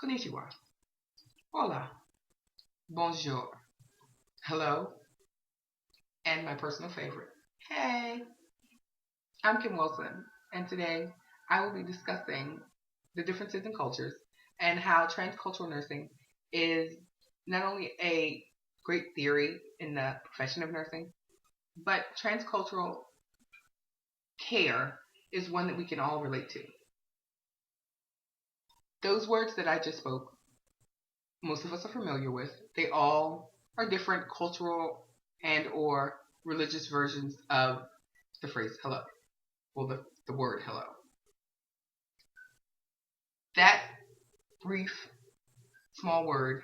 Konnichiwa. Hola. Bonjour. Hello. And my personal favorite. Hey. I'm Kim Wilson. And today I will be discussing the differences in cultures and how transcultural nursing is not only a great theory in the profession of nursing, but transcultural care is one that we can all relate to. Those words that I just spoke, most of us are familiar with. They all are different cultural and or religious versions of the phrase hello. Well, the word hello. That brief, small word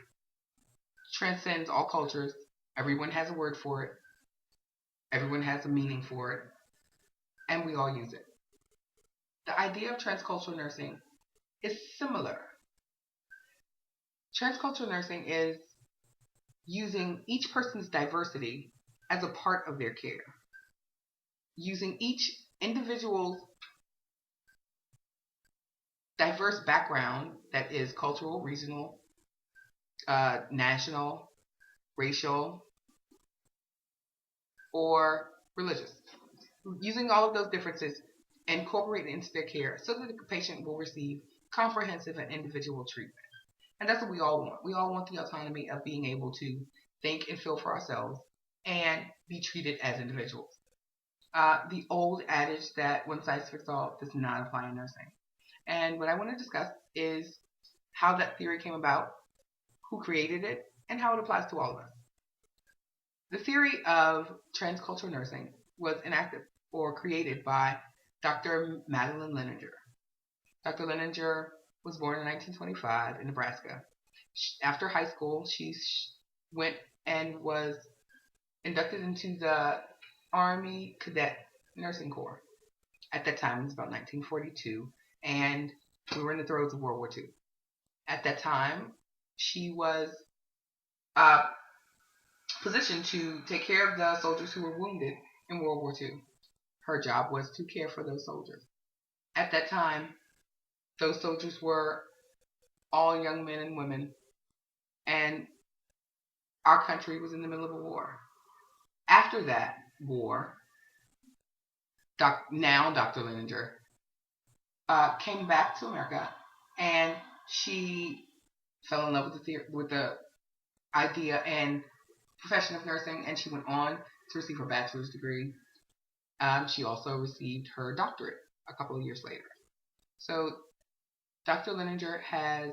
transcends all cultures. Everyone has a word for it. Everyone has a meaning for it. And we all use it. The idea of transcultural nursing is similar. Transcultural nursing is using each person's diversity as a part of their care, using each individual's diverse background that is cultural, regional, national, racial, or religious. Using all of those differences and incorporating into their care so that the patient will receive comprehensive and individual treatment. And that's what we all want. We all want the autonomy of being able to think and feel for ourselves and be treated as individuals. The old adage that one size fits all does not apply in nursing. And what I want to discuss is how that theory came about, who created it, and how it applies to all of us. The theory of transcultural nursing was enacted or created by Dr. Madeline Leninger. Dr. Leninger was born in 1925 in Nebraska. After high school, she went and was inducted into the Army Cadet Nursing Corps. At that time, it was about 1942, and we were in the throes of World War II. At that time, she was positioned to take care of the soldiers who were wounded in World War II. Her job was to care for those soldiers. At that time, those soldiers were all young men and women, and our country was in the middle of a war. After that war, now Dr. Leninger came back to America, and she fell in love with the idea and profession of nursing, and she went on to receive her bachelor's degree. She also received her doctorate a couple of years later. So Dr. Leninger has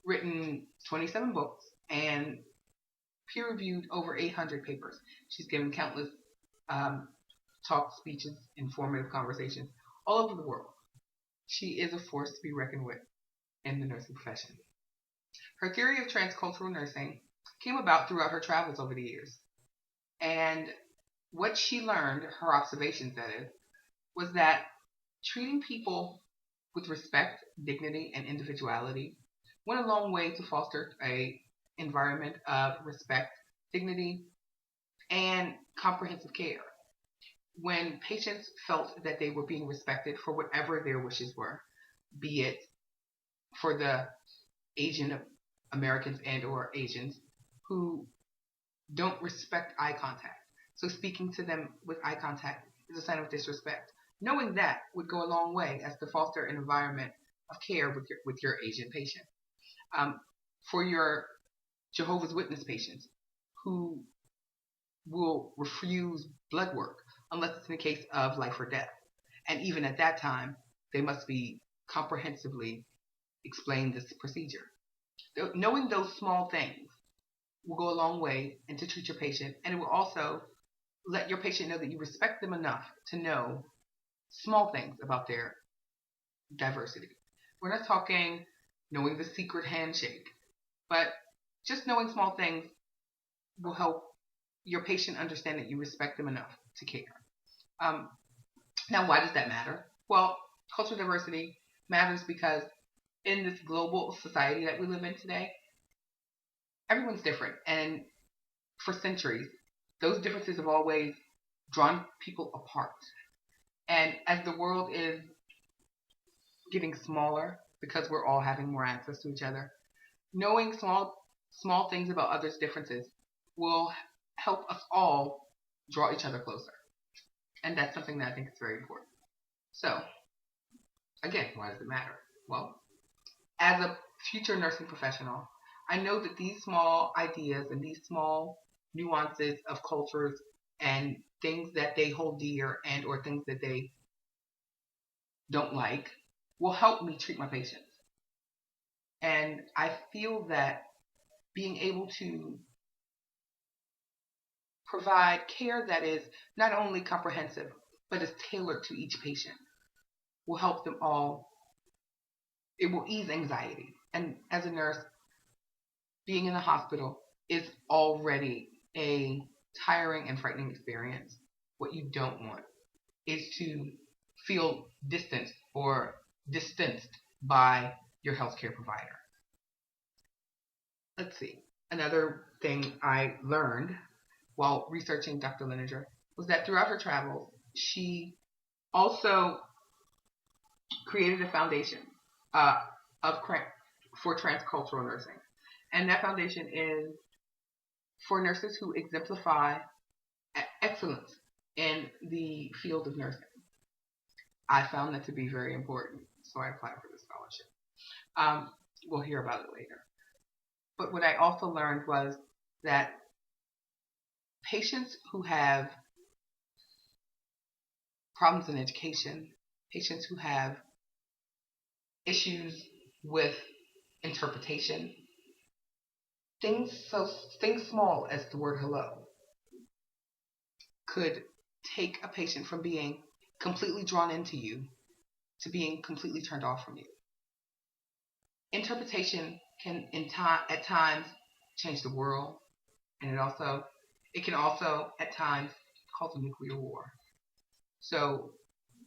written 27 books and peer-reviewed over 800 papers. She's given countless talks, speeches, informative conversations all over the world. She is a force to be reckoned with in the nursing profession. Her theory of transcultural nursing came about throughout her travels over the years. And what she learned, her observations that is, was that treating people with respect, dignity, and individuality went a long way to foster an environment of respect, dignity, and comprehensive care. When patients felt that they were being respected for whatever their wishes were, be it for the Asian Americans and or Asians who don't respect eye contact. So speaking to them with eye contact is a sign of disrespect. Knowing that would go a long way as to foster an environment of care with your Asian patient. For your Jehovah's Witness patients who will refuse blood work unless it's in the case of life or death. And even at that time, they must be comprehensively explained this procedure. Knowing those small things will go a long way and to treat your patient, and it will also let your patient know that you respect them enough to know small things about their diversity. We're not talking knowing the secret handshake, but just knowing small things will help your patient understand that you respect them enough to care. Um, Now, why does that matter? Well, cultural diversity matters because in this global society that we live in today, everyone's different. And for centuries, those differences have always drawn people apart. And as the world is getting smaller because we're all having more access to each other, knowing small things about others' differences will help us all draw each other closer. And that's something that I think is very important. So, again, why does it matter? Well, as a future nursing professional, I know that these small ideas and these small nuances of cultures and things that they hold dear and or things that they don't like will help me treat my patients. And I feel that being able to provide care that is not only comprehensive but is tailored to each patient will help them all. It will ease anxiety. And as a nurse, being in the hospital is already a tiring and frightening experience. What you don't want is to feel distanced or distanced by your healthcare provider. Let's see. Another thing I learned while researching Dr. Linenger was that throughout her travels, she also created a foundation uh, of for transcultural nursing. And that foundation is for nurses who exemplify excellence in the field of nursing. I found that to be very important, so I applied for the scholarship. We'll hear about it later. But what I also learned was that patients who have problems in education, patients who have issues with interpretation, things small as the word hello could take a patient from being completely drawn into you to being completely turned off from you. Interpretation can at times change the world, and it can also at times cause a nuclear war. So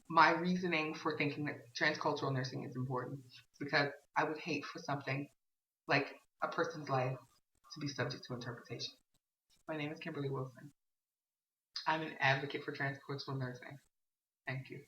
my reasoning for thinking that transcultural nursing is important is because I would hate for something like a person's life to be subject to interpretation. My name is Kimberly Wilson. I'm an advocate for transcultural nursing. Thank you.